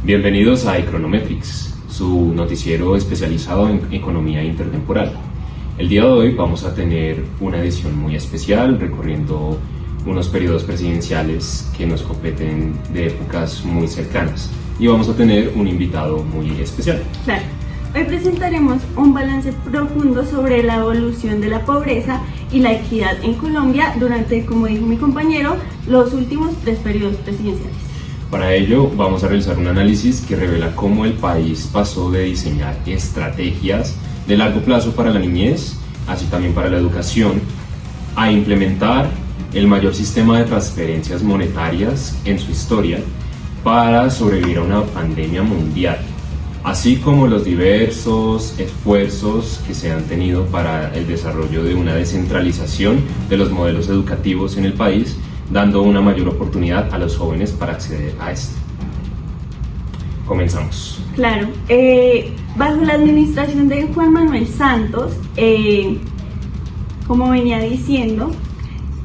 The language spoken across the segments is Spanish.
Bienvenidos a Econometrics, su noticiero especializado en economía intertemporal. El día de hoy vamos a tener una edición muy especial recorriendo unos periodos presidenciales que nos competen de épocas muy cercanas y vamos a tener un invitado muy especial. Claro. Hoy presentaremos un balance profundo sobre la evolución de la pobreza y la equidad en Colombia durante, como dijo mi compañero, los últimos 3 periodos presidenciales. Para ello vamos a realizar un análisis que revela cómo el país pasó de diseñar estrategias de largo plazo para la niñez, así también para la educación, a implementar el mayor sistema de transferencias monetarias en su historia para sobrevivir a una pandemia mundial, así como los diversos esfuerzos que se han tenido para el desarrollo de una descentralización de los modelos educativos en el país, dando una mayor oportunidad a los jóvenes para acceder a esto. Comenzamos. Claro, bajo la administración de Juan Manuel Santos, como venía diciendo,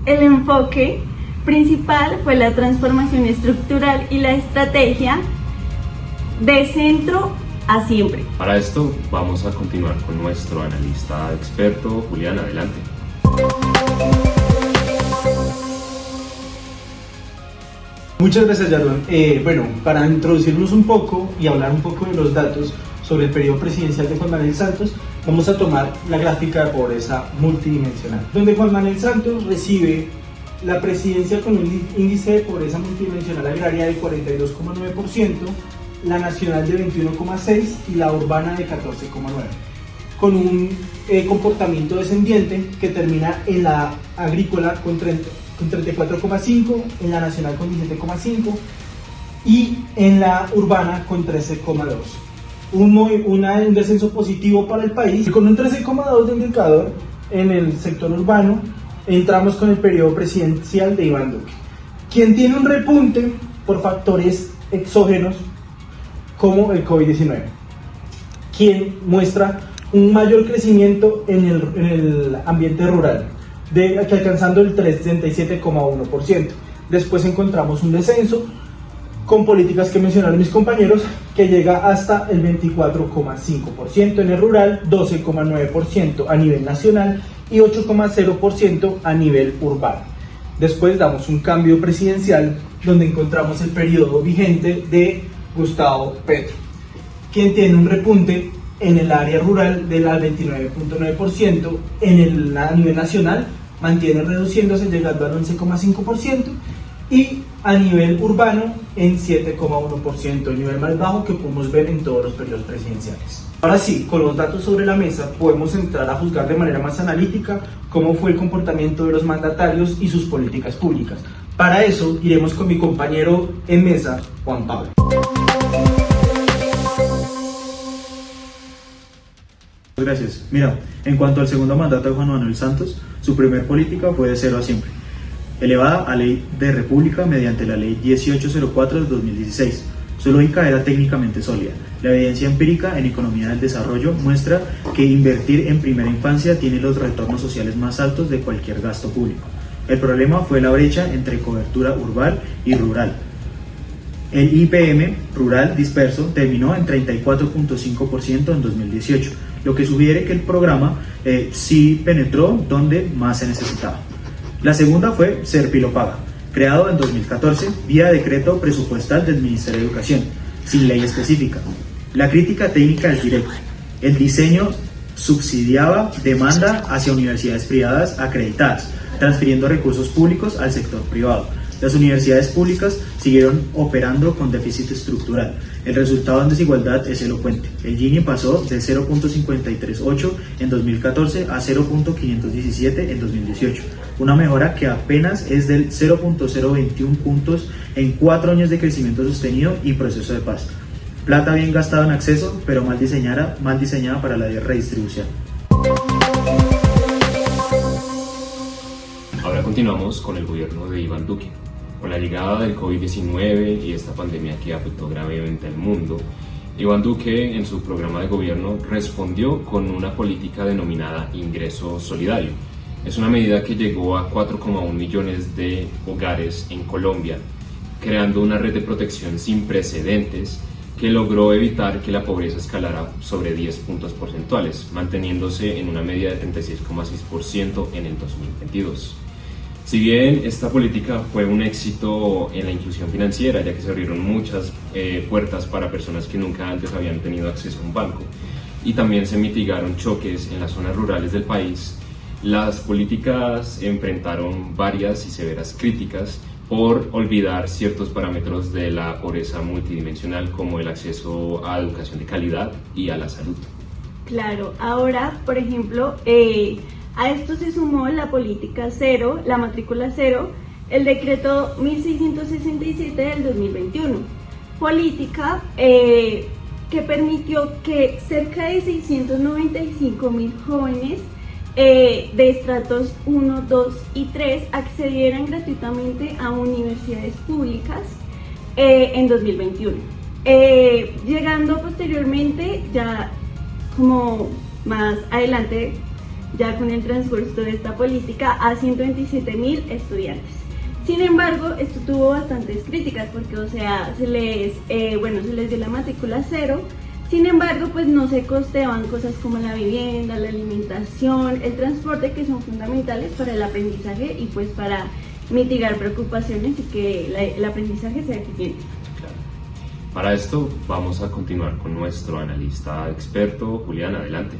el enfoque principal fue la transformación estructural y la estrategia de centro a siempre. Para esto vamos a continuar con nuestro analista experto, Julián, adelante. Muchas gracias, Yaron. Bueno, para introducirnos un poco y hablar un poco de los datos sobre el periodo presidencial de Juan Manuel Santos, vamos a tomar la gráfica de pobreza multidimensional, donde Juan Manuel Santos recibe la presidencia con un índice de pobreza multidimensional agraria de 42,9%, la nacional de 21,6% y la urbana de 14,9%, con un comportamiento descendiente que termina en la agrícola con 34,5%, en la nacional con 17,5% y en la urbana con 13,2%. Un descenso positivo para el país. Con un 13,2% de indicador en el sector urbano, entramos con el periodo presidencial de Iván Duque, quien tiene un repunte por factores exógenos como el COVID-19, quien muestra un mayor crecimiento en el ambiente rural, alcanzando el 37,1%. Después encontramos un descenso con políticas que mencionaron mis compañeros que llega hasta el 24,5% en el rural, 12,9% a nivel nacional y 8,0% a nivel urbano. Después damos un cambio presidencial donde encontramos el periodo vigente de Gustavo Petro, quien tiene un repunte en el área rural del 29,9%, a nivel nacional mantiene reduciéndose llegando al 11,5% y a nivel urbano en 7,1%, el nivel más bajo que podemos ver en todos los periodos presidenciales. Ahora sí, con los datos sobre la mesa podemos entrar a juzgar de manera más analítica cómo fue el comportamiento de los mandatarios y sus políticas públicas. Para eso iremos con mi compañero en mesa, Juan Pablo. Gracias. Mira, en cuanto al segundo mandato de Juan Manuel Santos, su primer política fue de cero a siempre, elevada a ley de república mediante la ley 1804 de 2016. Su lógica era técnicamente sólida. La evidencia empírica en economía del desarrollo muestra que invertir en primera infancia tiene los retornos sociales más altos de cualquier gasto público. El problema fue la brecha entre cobertura urbana y rural. El IPM rural disperso terminó en 34,5% en 2018, lo que sugiere que el programa sí penetró donde más se necesitaba. La segunda fue Serpilopaga, creado en 2014 vía decreto presupuestal del Ministerio de Educación, sin ley específica. La crítica técnica es directa. El diseño subsidiaba demanda hacia universidades privadas acreditadas, transfiriendo recursos públicos al sector privado. Las universidades públicas siguieron operando con déficit estructural. El resultado en desigualdad es elocuente. El Gini pasó de 0,538 en 2014 a 0,517 en 2018, una mejora que apenas es del 0,021 puntos en 4 años de crecimiento sostenido y proceso de paz. Plata bien gastada en acceso, pero mal diseñada para la redistribución. Ahora continuamos con el gobierno de Iván Duque. Con la llegada del COVID-19 y esta pandemia que afectó gravemente al mundo, Iván Duque en su programa de gobierno respondió con una política denominada Ingreso Solidario. Es una medida que llegó a 4,1 millones de hogares en Colombia, creando una red de protección sin precedentes que logró evitar que la pobreza escalara sobre 10 puntos porcentuales, manteniéndose en una media de 36,6% en el 2022. Si bien esta política fue un éxito en la inclusión financiera, ya que se abrieron muchas puertas para personas que nunca antes habían tenido acceso a un banco, y también se mitigaron choques en las zonas rurales del país, las políticas enfrentaron varias y severas críticas por olvidar ciertos parámetros de la pobreza multidimensional, como el acceso a educación de calidad y a la salud. Claro, ahora, por ejemplo, a esto se sumó la política cero, la matrícula cero, el decreto 1667 del 2021, política que permitió que cerca de 695.000 jóvenes de estratos 1, 2 y 3 accedieran gratuitamente a universidades públicas en 2021. Llegando posteriormente, ya como más adelante, ya con el transcurso de esta política, a 127.000 estudiantes. Sin embargo, esto tuvo bastantes críticas porque, o sea, se les dio la matrícula cero. Sin embargo, pues no se costeaban cosas como la vivienda, la alimentación, el transporte, que son fundamentales para el aprendizaje y pues para mitigar preocupaciones y que el aprendizaje sea eficiente. Claro. Para esto vamos a continuar con nuestro analista experto, Julián, adelante.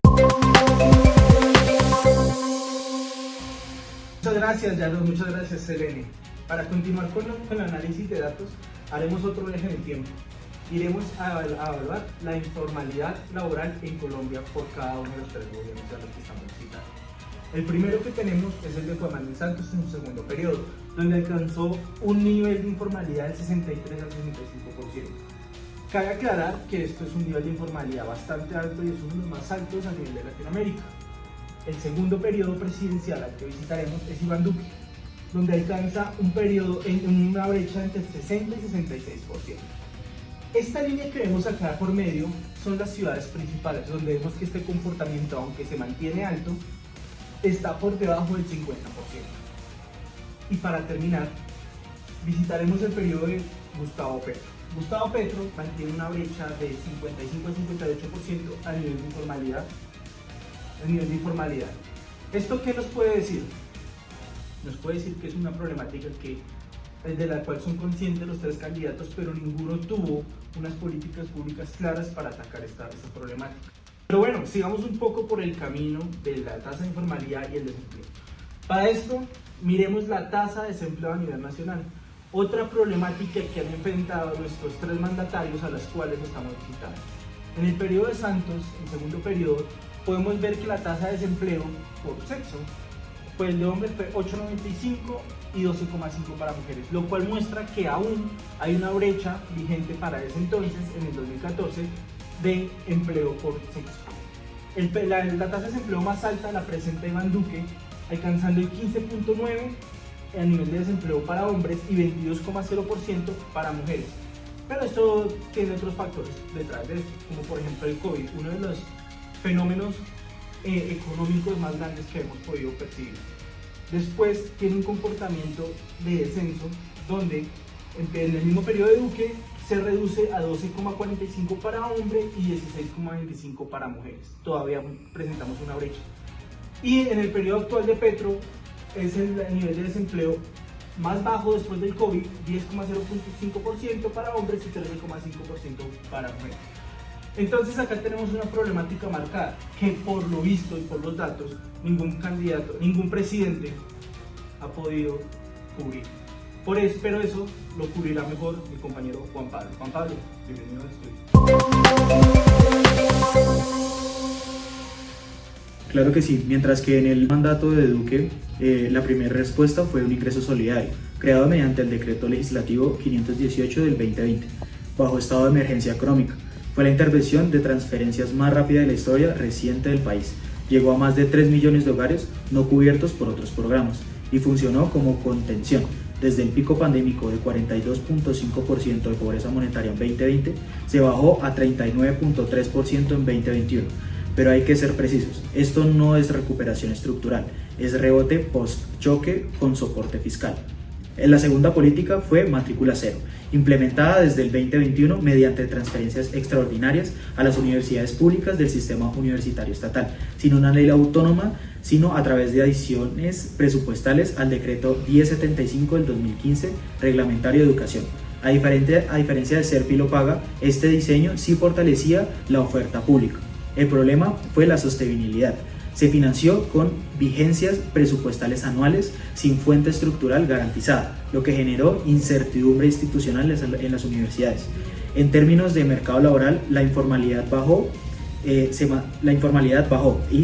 Muchas gracias, Yaron, muchas gracias, Selene. Para continuar con el análisis de datos, haremos otro eje en el tiempo. Iremos a evaluar la informalidad laboral en Colombia por cada uno de los tres gobiernos a los que estamos citando. El primero que tenemos es el de Juan Manuel Santos en su segundo periodo, donde alcanzó un nivel de informalidad del 63 al 65%. Cabe aclarar que esto es un nivel de informalidad bastante alto y es uno de los más altos a nivel de Latinoamérica. El segundo periodo presidencial al que visitaremos es Iván Duque, donde alcanza un periodo en una brecha entre 60 y 66%. Esta línea que vemos acá por medio son las ciudades principales, donde vemos que este comportamiento, aunque se mantiene alto, está por debajo del 50%. Y para terminar, visitaremos el periodo de Gustavo Petro. Gustavo Petro mantiene una brecha de 55 a 58% a nivel de informalidad. ¿Esto qué nos puede decir? Nos puede decir que es una problemática de la cual son conscientes los tres candidatos, pero ninguno tuvo unas políticas públicas claras para atacar esta problemática. Pero bueno, sigamos un poco por el camino de la tasa de informalidad y el desempleo. Para esto, miremos la tasa de desempleo a nivel nacional, otra problemática que han enfrentado nuestros tres mandatarios a las cuales estamos visitando. En el periodo de Santos, el segundo periodo, podemos ver que la tasa de desempleo por sexo fue el de hombres fue 8,95 y 12,5 para mujeres, lo cual muestra que aún hay una brecha vigente para ese entonces, en el 2014, de empleo por sexo. La tasa de desempleo más alta la presenta Iván Duque, alcanzando el 15,9 a nivel de desempleo para hombres y 22,0% para mujeres. Pero esto tiene otros factores detrás de esto, como por ejemplo el COVID, uno de los fenómenos económicos más grandes que hemos podido percibir. Después tiene un comportamiento de descenso donde en el mismo periodo de Duque se reduce a 12,45 para hombres y 16,25 para mujeres. Todavía presentamos una brecha. Y en el periodo actual de Petro es el nivel de desempleo más bajo después del COVID, 10,05% para hombres y 13,5% para mujeres. Entonces acá tenemos una problemática marcada que por lo visto y por los datos ningún candidato, ningún presidente ha podido cubrir. Pero eso lo cubrirá mejor mi compañero Juan Pablo. Juan Pablo, bienvenido al estudio. Claro que sí, mientras que en el mandato de Duque la primera respuesta fue un ingreso solidario, creado mediante el decreto legislativo 518 del 2020, bajo estado de emergencia económica. Fue la intervención de transferencias más rápida de la historia reciente del país. Llegó a más de 3 millones de hogares no cubiertos por otros programas y funcionó como contención. Desde el pico pandémico de 42,5% de pobreza monetaria en 2020, se bajó a 39,3% en 2021. Pero hay que ser precisos, esto no es recuperación estructural, es rebote post-choque con soporte fiscal. La segunda política fue matrícula cero, implementada desde el 2021 mediante transferencias extraordinarias a las universidades públicas del sistema universitario estatal, sin una ley autónoma, sino a través de adiciones presupuestales al decreto 1075 del 2015, reglamentario de educación. A diferencia de ser y paga, este diseño sí fortalecía la oferta pública. El problema fue la sostenibilidad. Se financió con vigencias presupuestales anuales sin fuente estructural garantizada, lo que generó incertidumbre institucional en las universidades. En términos de mercado laboral, la informalidad bajó y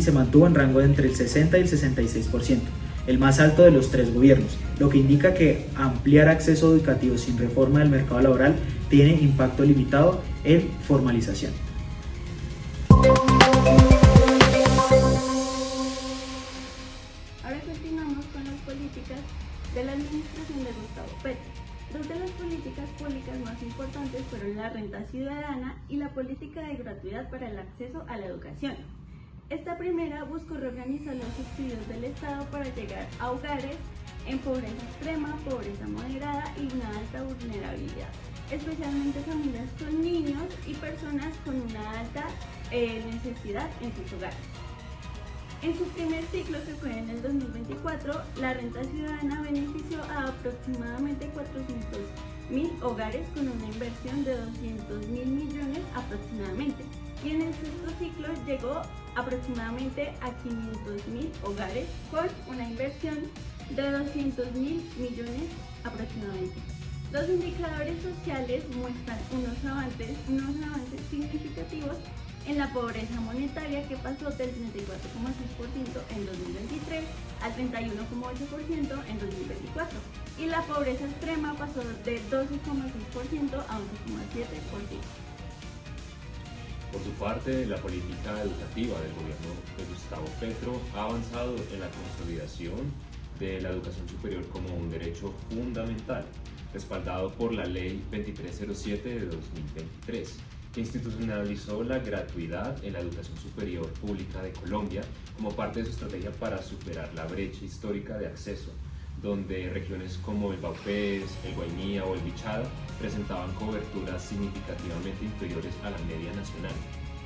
se mantuvo en rango de entre el 60 y el 66%, el más alto de los 3 gobiernos, lo que indica que ampliar acceso educativo sin reforma del mercado laboral tiene impacto limitado en formalización. Ahora continuamos con las políticas de la administración de Gustavo Petro. Dos de las políticas públicas más importantes fueron la renta ciudadana y la política de gratuidad para el acceso a la educación. Esta primera buscó reorganizar los subsidios del Estado para llegar a hogares en pobreza extrema, pobreza moderada y una alta vulnerabilidad, especialmente familias con niños y personas con una alta necesidad en sus hogares. En su primer ciclo, que fue en el 2024, la renta ciudadana benefició a aproximadamente 400.000 hogares con una inversión de 200.000 millones aproximadamente. Y en el sexto ciclo llegó aproximadamente a 500.000 hogares con una inversión de 200.000 millones aproximadamente. Los indicadores sociales muestran unos avances significativos en la pobreza monetaria, que pasó del 34,6% en 2023 al 31,8% en 2024, y la pobreza extrema pasó de 12,6% a 11,7%. Por su parte, la política educativa del gobierno de Gustavo Petro ha avanzado en la consolidación de la educación superior como un derecho fundamental, respaldado por la Ley 2307 de 2023, que institucionalizó la gratuidad en la educación superior pública de Colombia como parte de su estrategia para superar la brecha histórica de acceso, donde regiones como el Vaupés, el Guainía o el Bichada presentaban coberturas significativamente inferiores a la media nacional.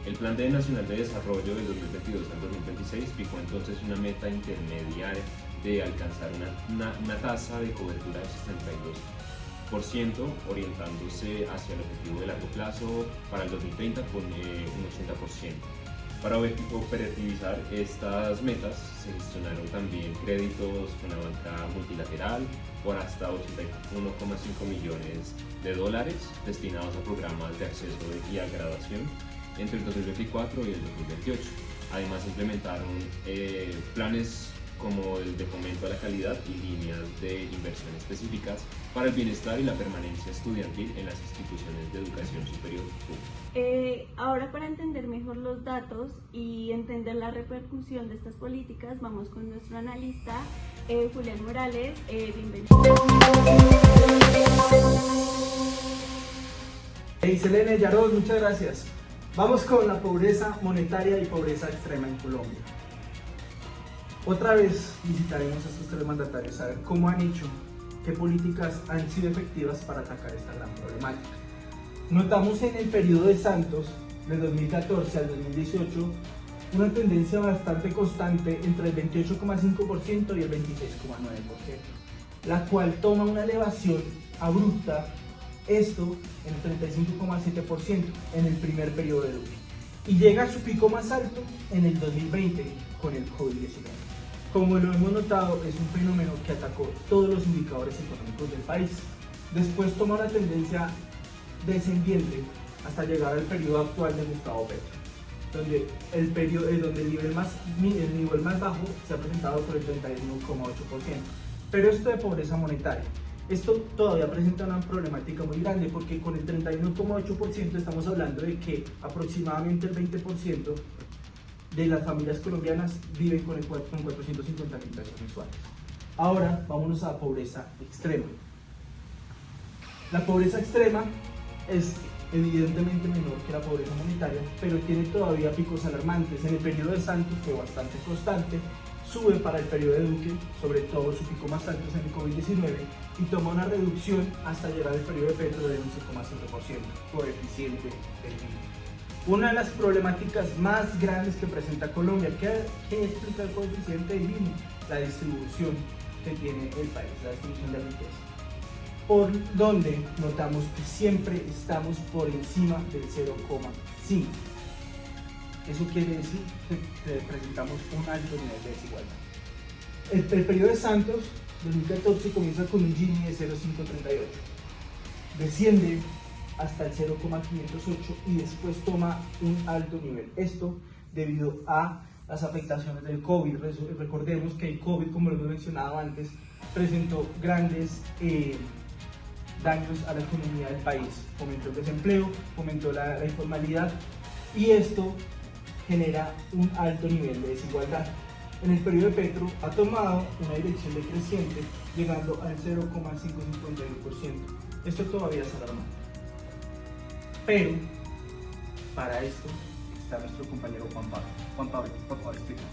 El Plan Nacional de Desarrollo del 2022 al 2026 fijó entonces una meta intermediaria de alcanzar una tasa de cobertura del 62%, orientándose hacia el objetivo de largo plazo para el 2030 con un 80%. Para operativizar estas metas se gestionaron también créditos con la banca multilateral por hasta $81,5 millones destinados a programas de acceso y a graduación entre el 2024 y el 2028. Además implementaron planes como el de fomento a la calidad y líneas de inversión específicas para el bienestar y la permanencia estudiantil en las instituciones de educación superior pública. Ahora, para entender mejor los datos y entender la repercusión de estas políticas, vamos con nuestro analista Julián Morales. Bienvenido. Selene, Yaron, muchas gracias. Vamos con la pobreza monetaria y pobreza extrema en Colombia. Otra vez visitaremos a estos 3 mandatarios a ver cómo han hecho, qué políticas han sido efectivas para atacar esta gran problemática. Notamos en el periodo de Santos, de 2014 al 2018, una tendencia bastante constante entre el 28,5% y el 26,9%, la cual toma una elevación abrupta, esto en el 35,7% en el primer periodo de Duque, y llega a su pico más alto en el 2020 con el COVID-19. Como lo hemos notado, es un fenómeno que atacó todos los indicadores económicos del país. Después toma una tendencia descendiente hasta llegar al periodo actual de Gustavo Petro, donde el nivel más bajo se ha presentado por el 31,8%. Pero esto de pobreza monetaria, esto todavía presenta una problemática muy grande, porque con el 31,8% estamos hablando de que aproximadamente el 20% de las familias colombianas viven con 450.000 pesos mensuales. Ahora vámonos a la pobreza extrema. La pobreza extrema es evidentemente menor que la pobreza monetaria, pero tiene todavía picos alarmantes. En el periodo de Santos fue bastante constante, sube para el periodo de Duque, sobre todo su pico más alto es en el COVID-19, y toma una reducción hasta llegar al periodo de Petro de 11,5%, coeficiente del PIB. Una de las problemáticas más grandes que presenta Colombia, ¿qué explica el coeficiente del Gini? La distribución que tiene el país, la distribución de riqueza, por donde notamos que siempre estamos por encima del 0,5. Eso quiere decir que presentamos un alto nivel de desigualdad. El periodo de Santos, 2014, comienza con un Gini de 0,538, desciende hasta el 0,508 y después toma un alto nivel. Esto debido a las afectaciones del COVID. Recordemos que el COVID, como lo hemos mencionado antes, presentó grandes daños a la economía del país. Fomentó el desempleo, fomentó la informalidad y esto genera un alto nivel de desigualdad. En el periodo de Petro ha tomado una dirección decreciente, llegando al 0,551%. Esto todavía es alarmante. Pero para esto está nuestro compañero Juan Pablo. Juan Pablo, por favor, explícanos.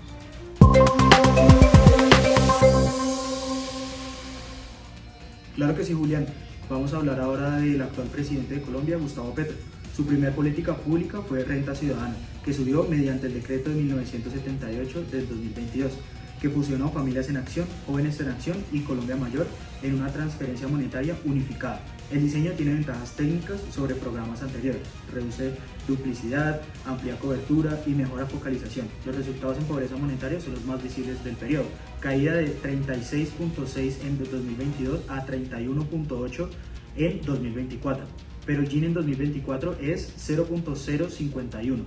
Claro que sí, Julián. Vamos a hablar ahora del actual presidente de Colombia, Gustavo Petro. Su primera política pública fue Renta Ciudadana, que surgió mediante el decreto de 1978 del 2022, que fusionó Familias en Acción, Jóvenes en Acción y Colombia Mayor en una transferencia monetaria unificada. El diseño tiene ventajas técnicas sobre programas anteriores, reduce duplicidad, amplia cobertura y mejora focalización. Los resultados en pobreza monetaria son los más visibles del periodo, caída de 36.6 en 2022 a 31.8 en 2024, pero el Gini en 2024 es 0.051.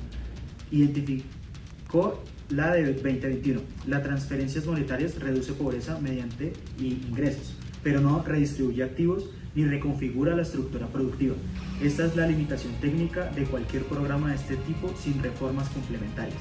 Identificó la de 2021. Las transferencias monetarias reduce pobreza mediante ingresos, pero no redistribuye activos ni reconfigura la estructura productiva. Esta es la limitación técnica de cualquier programa de este tipo sin reformas complementarias.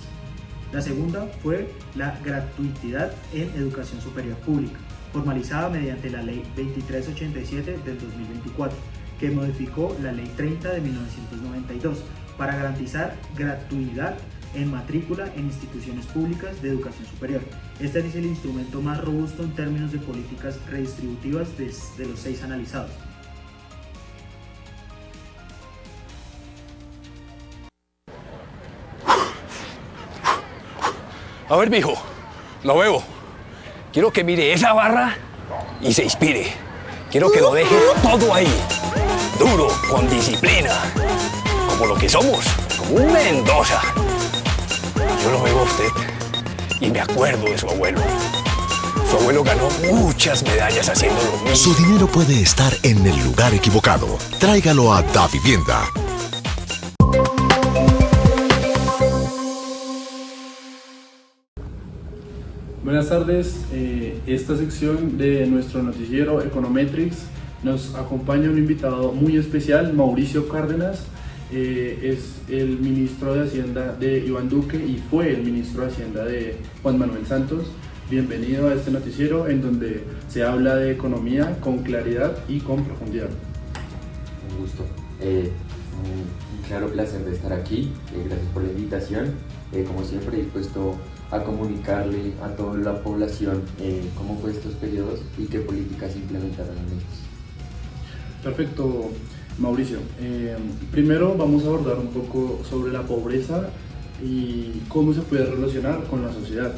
La segunda fue la gratuidad en educación superior pública, formalizada mediante la Ley 2387 del 2024, que modificó la Ley 30 de 1992 para garantizar gratuidad en matrícula en instituciones públicas de educación superior. Este es el instrumento más robusto en términos de políticas redistributivas de los 6 analizados. A ver, mijo, lo veo. Quiero que mire esa barra y se inspire. Quiero que lo deje todo ahí, duro, con disciplina, como lo que somos, como un Mendoza. Yo lo veo a usted y me acuerdo de su abuelo. Su abuelo ganó muchas medallas haciendo lo mismo. Su dinero puede estar en el lugar equivocado. Tráigalo a Davivienda. Buenas tardes, esta sección de nuestro noticiero Econometrics nos acompaña un invitado muy especial, Mauricio Cárdenas. Es el ministro de Hacienda de Iván Duque y fue el ministro de Hacienda de Juan Manuel Santos. Bienvenido a este noticiero en donde se habla de economía con claridad y con profundidad. Un gusto, un claro placer de estar aquí, gracias por la invitación. Como siempre, dispuesto a comunicarle a toda la población cómo fue estos periodos y qué políticas implementaron en ellos. Perfecto, Mauricio. Primero vamos a abordar un poco sobre la pobreza y cómo se puede relacionar con la sociedad.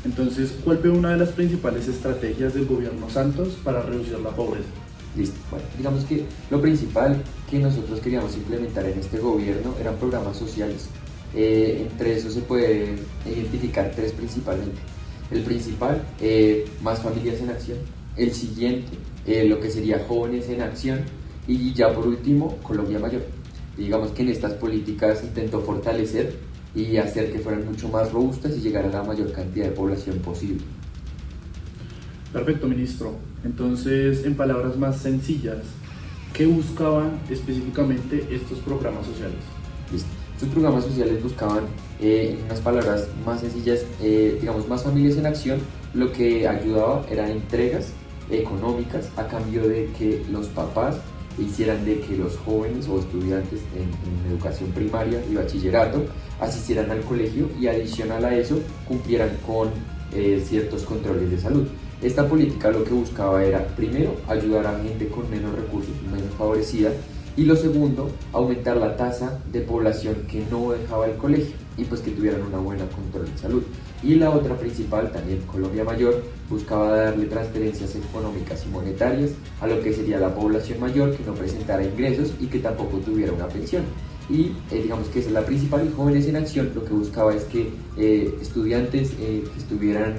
Entonces, ¿cuál fue una de las principales estrategias del gobierno Santos para reducir la pobreza? Listo. Bueno, digamos que lo principal que nosotros queríamos implementar en este gobierno eran programas sociales. Entre eso se puede identificar 3 principalmente. El principal, Más Familias en Acción. El siguiente, lo que sería Jóvenes en Acción. Y ya por último, Colombia Mayor. Y digamos que en estas políticas intentó fortalecer y hacer que fueran mucho más robustas y llegar a la mayor cantidad de población posible. Perfecto, ministro. Entonces, en palabras más sencillas, ¿qué buscaban específicamente estos programas sociales? Listo. Estos programas sociales buscaban, en unas palabras más sencillas, digamos, Más Familias en Acción. Lo que ayudaba eran entregas económicas a cambio de que los papás hicieran de que los jóvenes o estudiantes en educación primaria y bachillerato asistieran al colegio y adicional a eso cumplieran con ciertos controles de salud. Esta política lo que buscaba era, primero, ayudar a gente con menos recursos, menos favorecida, y lo segundo, aumentar la tasa de población que no dejaba el colegio y pues que tuvieran una buena control de salud. Y la otra principal, también Colombia Mayor, buscaba darle transferencias económicas y monetarias a lo que sería la población mayor que no presentara ingresos y que tampoco tuviera una pensión. Y digamos que esa es la principal. Y Jóvenes en Acción lo que buscaba es que estudiantes que estuvieran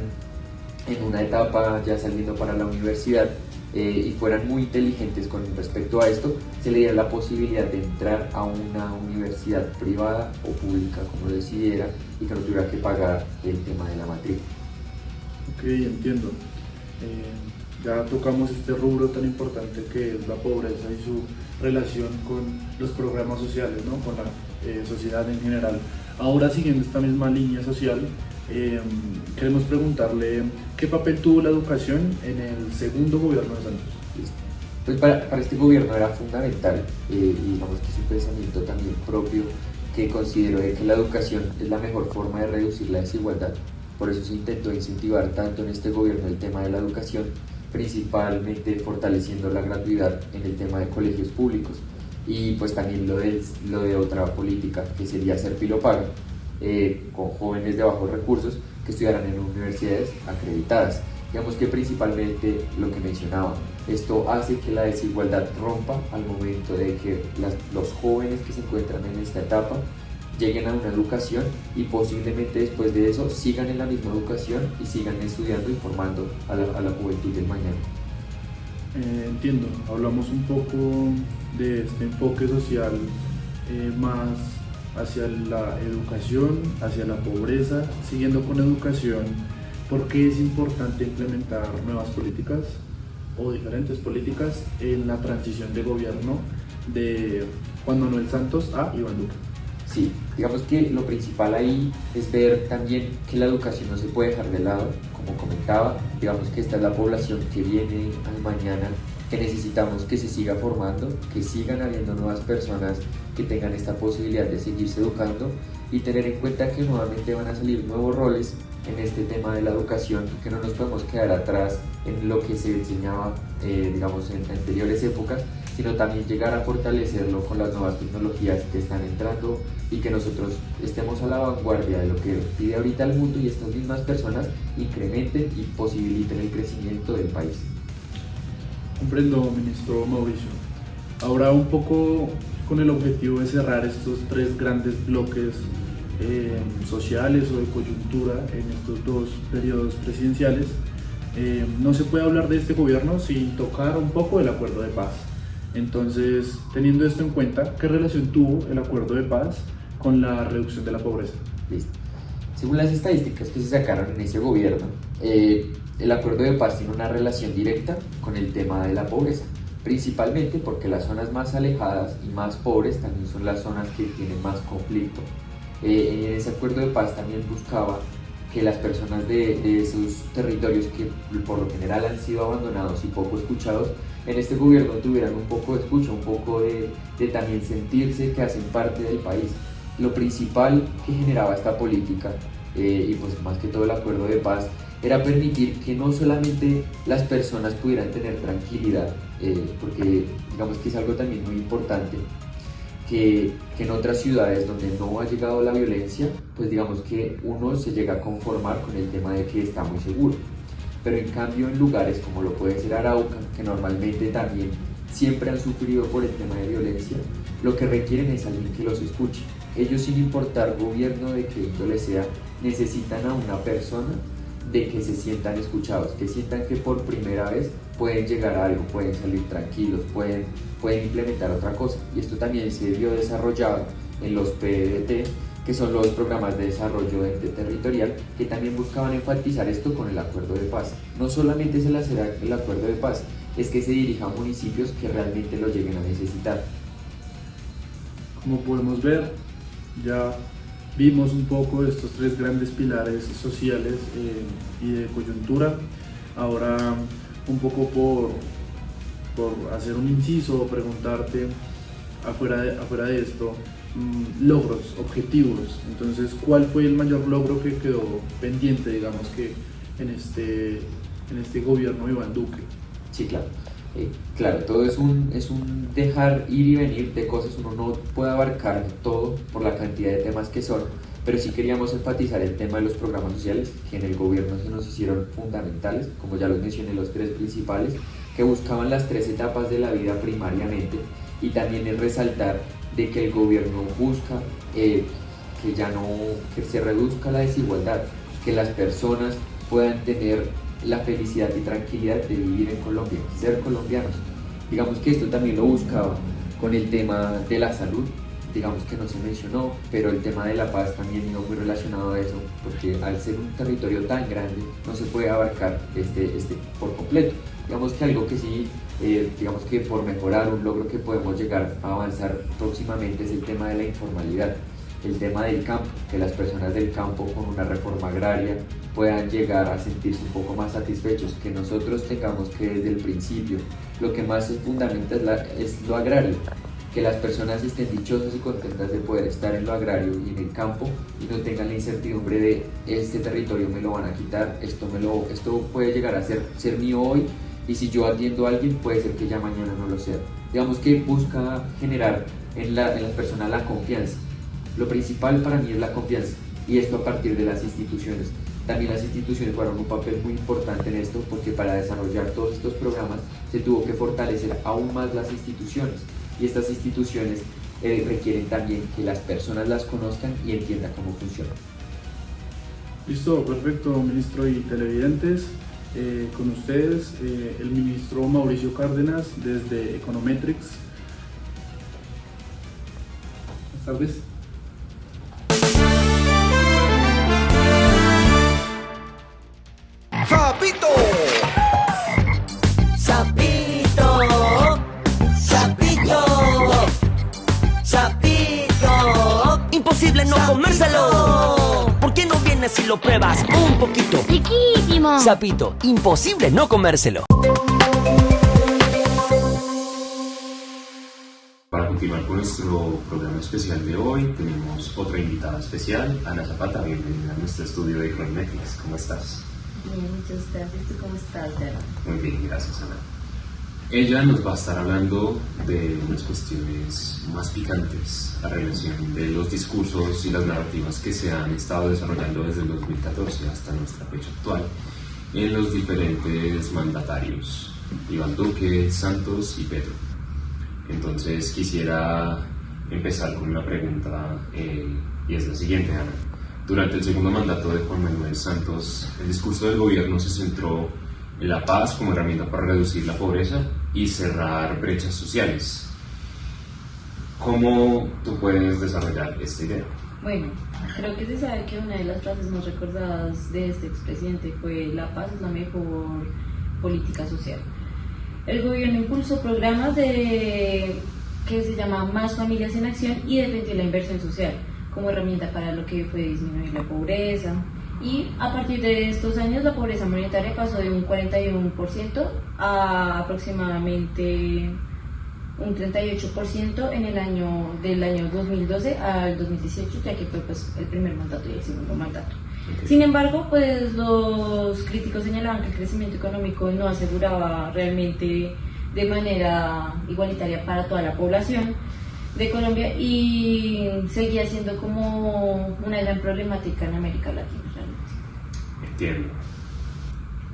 en una etapa ya saliendo para la universidad y fueran muy inteligentes con respecto a esto, se le diera la posibilidad de entrar a una universidad privada o pública, como decidiera, y que no tuviera que pagar el tema de la matrícula. Ok, entiendo. Ya tocamos este rubro tan importante que es la pobreza y su relación con los programas sociales, ¿no? Con la sociedad en general. Ahora, siguiendo esta misma línea social, queremos preguntarle qué papel tuvo la educación en el segundo gobierno de Santos. Pues para este gobierno era fundamental, y digamos que es un pensamiento también propio, que consideró que la educación es la mejor forma de reducir la desigualdad. Por eso se intentó incentivar tanto en este gobierno el tema de la educación, principalmente fortaleciendo la gratuidad en el tema de colegios públicos, y pues también lo de otra política que sería hacer pilopaga con jóvenes de bajos recursos que estudiaran en universidades acreditadas. Digamos que principalmente lo que mencionaba, esto hace que la desigualdad rompa al momento de que los jóvenes que se encuentran en esta etapa lleguen a una educación y posiblemente después de eso sigan en la misma educación y sigan estudiando y formando a la juventud del mañana. Entiendo, hablamos un poco de este enfoque social más hacia la educación, hacia la pobreza. Siguiendo con educación, ¿por qué es importante implementar nuevas políticas o diferentes políticas en la transición de gobierno de Juan Manuel Santos a Iván Duque? Sí, digamos que lo principal ahí es ver también que la educación no se puede dejar de lado, como comentaba. Digamos que esta es la población que viene al mañana, que necesitamos que se siga formando, que sigan habiendo nuevas personas que tengan esta posibilidad de seguirse educando, y tener en cuenta que nuevamente van a salir nuevos roles en este tema de la educación, que no nos podemos quedar atrás en lo que se enseñaba digamos en anteriores épocas, sino también llegar a fortalecerlo con las nuevas tecnologías que están entrando, y que nosotros estemos a la vanguardia de lo que pide ahorita el mundo, y estas mismas personas incrementen y posibiliten el crecimiento del país. Comprendo, ministro Mauricio. Ahora un poco con el objetivo de cerrar estos tres grandes bloques sociales o de coyuntura en estos dos periodos presidenciales, no se puede hablar de este gobierno sin tocar un poco el acuerdo de paz. Entonces, teniendo esto en cuenta, ¿qué relación tuvo el acuerdo de paz con la reducción de la pobreza? Listo. Según las estadísticas que se sacaron en ese gobierno, el acuerdo de paz tiene una relación directa con el tema de la pobreza, principalmente porque las zonas más alejadas y más pobres también son las zonas que tienen más conflicto. En ese acuerdo de paz también buscaba que las personas de esos territorios que por lo general han sido abandonados y poco escuchados, en este gobierno tuvieran un poco de escucha, un poco de también sentirse que hacen parte del país. Lo principal que generaba esta política, y pues más que todo el acuerdo de paz, era permitir que no solamente las personas pudieran tener tranquilidad, porque digamos que es algo también muy importante, que en otras ciudades donde no ha llegado la violencia, pues digamos que uno se llega a conformar con el tema de que está muy seguro. Pero en cambio en lugares como lo puede ser Arauca, que normalmente también siempre han sufrido por el tema de violencia, lo que requieren es alguien que los escuche. Ellos, sin importar gobierno de qué índole sea, necesitan a una persona de que se sientan escuchados, que sientan que por primera vez pueden llegar a algo, pueden salir tranquilos, pueden implementar otra cosa. Y esto también se vio desarrollado en los PDT, que son los programas de desarrollo territorial, que también buscaban enfatizar esto con el acuerdo de paz. No solamente se le hacerá el acuerdo de paz, es que se dirija a municipios que realmente lo lleguen a necesitar. Como podemos ver, ya vimos un poco de estos tres grandes pilares sociales y de coyuntura. Ahora, un poco por hacer un inciso o preguntarte, afuera de esto, logros, objetivos. Entonces, ¿cuál fue el mayor logro que quedó pendiente, digamos, que en este gobierno de Iván Duque. Sí, claro. Claro, todo es un dejar ir y venir de cosas, uno no puede abarcar todo por la cantidad de temas que son, pero sí queríamos enfatizar el tema de los programas sociales, que en el gobierno se nos hicieron fundamentales, como ya los mencioné, los tres principales, que buscaban las tres etapas de la vida primariamente, y también el resaltar de que el gobierno busca que se reduzca la desigualdad, que las personas puedan tener la felicidad y tranquilidad de vivir en Colombia, ser colombianos. Digamos que esto también lo buscaba con el tema de la salud, digamos que no se mencionó, pero el tema de la paz también iba muy relacionado a eso, porque al ser un territorio tan grande no se puede abarcar este por completo. Digamos que algo que sí, digamos que por mejorar, un logro que podemos llegar a avanzar próximamente es el tema de la informalidad, el tema del campo, que las personas del campo con una reforma agraria puedan llegar a sentirse un poco más satisfechos, que nosotros tengamos que desde el principio lo que más se fundamenta es lo agrario, que las personas estén dichosas y contentas de poder estar en lo agrario y en el campo y no tengan la incertidumbre de este territorio me lo van a quitar, esto puede llegar a ser mío hoy, y si yo atiendo a alguien puede ser que ya mañana no lo sea. Digamos que busca generar en las personas la confianza. Lo principal para mí es la confianza, y esto a partir de las instituciones. También las instituciones jugaron un papel muy importante en esto, porque para desarrollar todos estos programas se tuvo que fortalecer aún más las instituciones, y estas instituciones requieren también que las personas las conozcan y entiendan cómo funcionan. Listo, perfecto, ministro y televidentes. Con ustedes, el ministro Mauricio Cárdenas desde Econometrics. Buenas tardes. ¡Sapito! ¡Sapito! ¡Sapito! ¡Sapito! Imposible no comérselo. ¿Por qué no vienes si lo pruebas un poquito? ¡Riquísimo! Sapito, imposible no comérselo. Para continuar con nuestro programa especial de hoy, tenemos otra invitada especial, Ana Zapata. Bienvenida a nuestro estudio de Econometrics. ¿Cómo estás? Bien, muchas gracias. ¿Tú cómo estás, Dara? Muy bien, gracias, Ana. Ella nos va a estar hablando de unas cuestiones más picantes a relación de los discursos y las narrativas que se han estado desarrollando desde el 2014 hasta nuestra fecha actual en los diferentes mandatarios, Iván Duque, Santos y Petro. Entonces quisiera empezar con una pregunta y es la siguiente, Ana. Durante el segundo mandato de Juan Manuel Santos, el discurso del gobierno se centró en la paz como herramienta para reducir la pobreza y cerrar brechas sociales. ¿Cómo tú puedes desarrollar esta idea? Bueno, creo que se sabe que una de las frases más recordadas de este expresidente fue: la paz es la mejor política social. El gobierno impulsó programas que se llama Más Familias en Acción y defendió la inversión social como herramienta para lo que fue disminuir la pobreza. Y a partir de estos años la pobreza monetaria pasó de un 41% a aproximadamente un 38% en el año 2012 al 2018, ya que fue pues el primer mandato y el segundo mandato. Okay. Sin embargo, pues los críticos señalaban que el crecimiento económico no aseguraba realmente de manera igualitaria para toda la población de Colombia y seguía siendo como una gran problemática en América Latina realmente. Entiendo.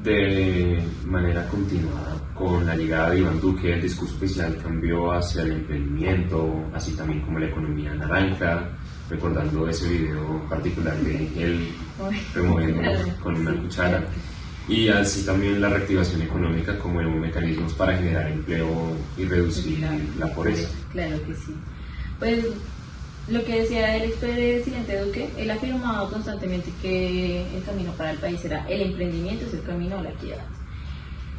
De manera continuada, con la llegada de Iván Duque, el discurso oficial cambió hacia el emprendimiento, así también como la economía naranja, recordando ese video particular de él removiendo con una cuchara, y así también la reactivación económica como mecanismos para generar empleo y reducir la pobreza. Claro que sí. Pues lo que decía el expresidente Duque, él afirmaba constantemente que el camino para el país era el emprendimiento, es el camino a la equidad.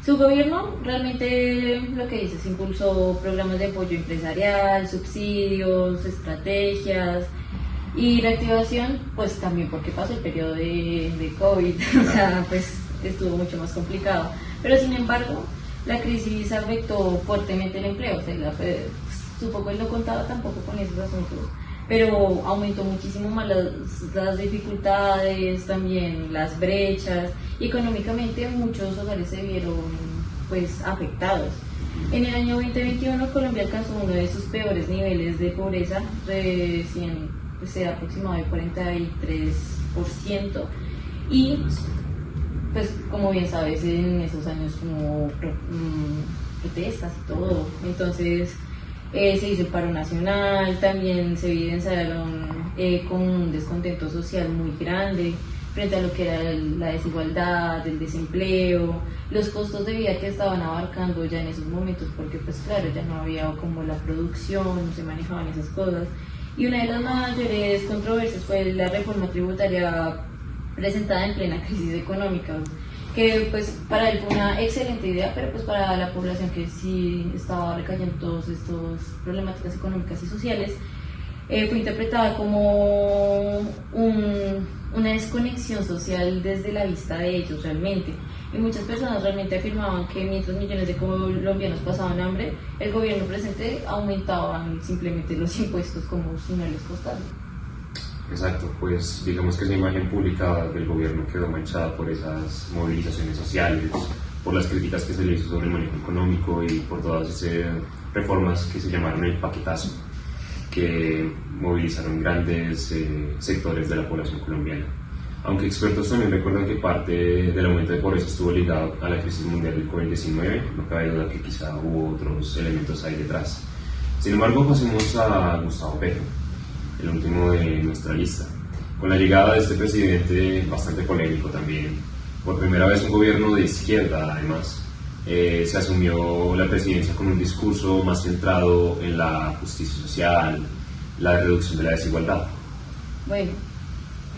Su gobierno realmente lo que dice es impulsó programas de apoyo empresarial, subsidios, estrategias y reactivación, pues también porque pasó el periodo de COVID, o sea, pues estuvo mucho más complicado. Pero sin embargo, la crisis afectó fuertemente el empleo, o sea, supongo que él no contaba tampoco con esos asuntos pero aumentó muchísimo más las dificultades, también las brechas, y económicamente muchos hogares se vieron pues afectados. En el año 2021 Colombia alcanzó uno de sus peores niveles de pobreza, recién pues era aproximado del 43%, y pues como bien sabes en esos años hubo protestas y todo, entonces se hizo el paro nacional, también se evidenciaron con un descontento social muy grande frente a lo que era la desigualdad, el desempleo, los costos de vida que estaban abarcando ya en esos momentos, porque pues claro, ya no había como la producción, no se manejaban esas cosas. Y una de las mayores controversias fue la reforma tributaria presentada en plena crisis económica, que pues para él fue una excelente idea, pero pues para la población que sí estaba recayendo todas estas problemáticas económicas y sociales, fue interpretada como una desconexión social desde la vista de ellos realmente. Y muchas personas realmente afirmaban que mientras millones de colombianos pasaban hambre, el gobierno presente aumentaban simplemente los impuestos como si no les costara. Exacto, pues digamos que esa imagen pública del gobierno quedó manchada por esas movilizaciones sociales, por las críticas que se le hizo sobre el manejo económico y por todas esas reformas que se llamaron el paquetazo, que movilizaron grandes sectores de la población colombiana. Aunque expertos también recuerdan que parte del aumento de pobreza estuvo ligado a la crisis mundial del COVID-19, no cabe duda que quizá hubo otros elementos ahí detrás. Sin embargo, pasemos a Gustavo Petro, el último de nuestra lista. Con la llegada de este presidente, bastante polémico también, por primera vez un gobierno de izquierda además, se asumió la presidencia con un discurso más centrado en la justicia social, la reducción de la desigualdad. Bueno,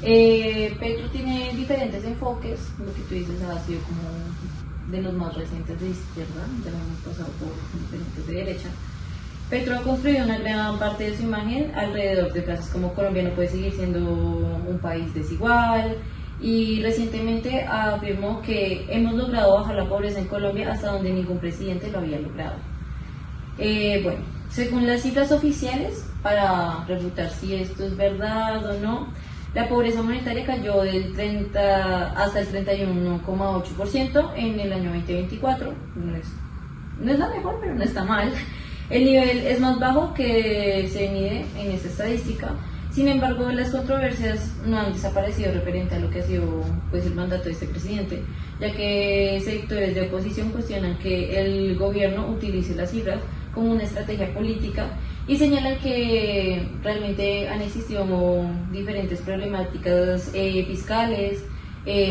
Petro tiene diferentes enfoques, lo que tú dices ha sido como de los más recientes de izquierda, ya lo hemos pasado por diferentes de derecha. Petro ha construido una gran parte de su imagen alrededor de frases como Colombia no puede seguir siendo un país desigual, y recientemente afirmó que hemos logrado bajar la pobreza en Colombia hasta donde ningún presidente lo había logrado. Bueno, según las cifras oficiales, para refutar si esto es verdad o no, la pobreza monetaria cayó del 30 hasta el 31,8% en el año 2024. No es la mejor, pero no está mal. El nivel es más bajo que se mide en esta estadística. Sin embargo, las controversias no han desaparecido referente a lo que ha sido pues, el mandato de este presidente, ya que sectores de oposición cuestionan que el gobierno utilice las cifras como una estrategia política y señalan que realmente han existido diferentes problemáticas fiscales,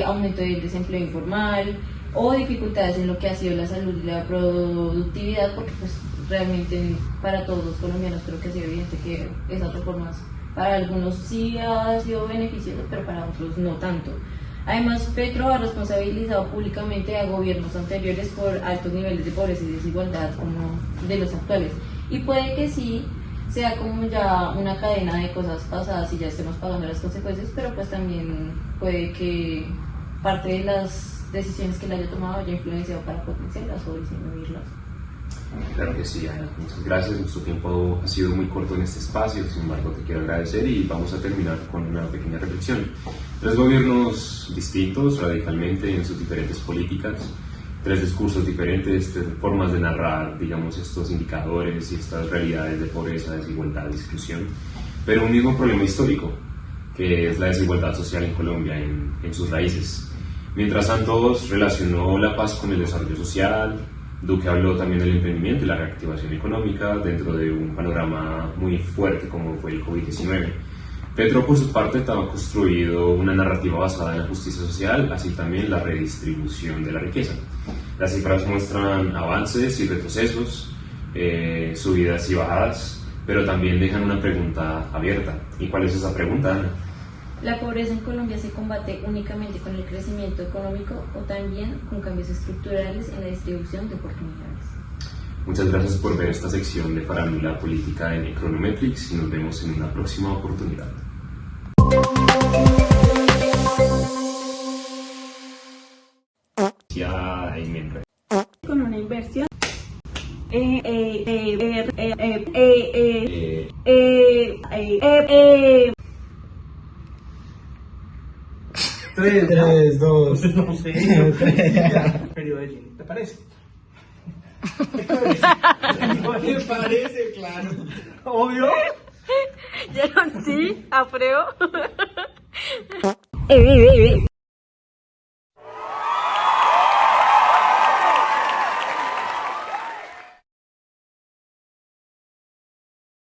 aumento del desempleo informal o dificultades en lo que ha sido la salud y la productividad, porque pues realmente para todos los colombianos creo que ha sido evidente que esas reformas para algunos sí ha sido beneficioso, pero para otros no tanto. Además, Petro ha responsabilizado públicamente a gobiernos anteriores por altos niveles de pobreza y desigualdad como de los actuales. Y puede que sí sea como ya una cadena de cosas pasadas y ya estemos pagando las consecuencias, pero pues también puede que parte de las decisiones que él haya tomado haya influenciado para potenciarlas o disminuirlas. Claro que sí, Ana. Muchas gracias. Nuestro tiempo ha sido muy corto en este espacio, sin embargo te quiero agradecer y vamos a terminar con una pequeña reflexión. Tres gobiernos distintos radicalmente en sus diferentes políticas, tres discursos diferentes, tres formas de narrar, digamos, estos indicadores y estas realidades de pobreza, desigualdad, exclusión, pero un mismo problema histórico, que es la desigualdad social en Colombia en sus raíces. Mientras Santos relacionó la paz con el desarrollo social, Duque habló también del emprendimiento y la reactivación económica dentro de un panorama muy fuerte como fue el COVID-19. Petro, por su parte, ha construido una narrativa basada en la justicia social, así también la redistribución de la riqueza. Las cifras muestran avances y retrocesos, subidas y bajadas, pero también dejan una pregunta abierta. ¿Y cuál es esa pregunta, Ana? ¿La pobreza en Colombia se combate únicamente con el crecimiento económico o también con cambios estructurales en la distribución de oportunidades? Muchas gracias por ver esta sección de Farándula Política en Econometrics y nos vemos en una próxima oportunidad. Con una inversión 3, 2, no sé. Periodo de Jenny, ¿te parece? ¿Te parece? Claro. Obvio. Sí, apruebo.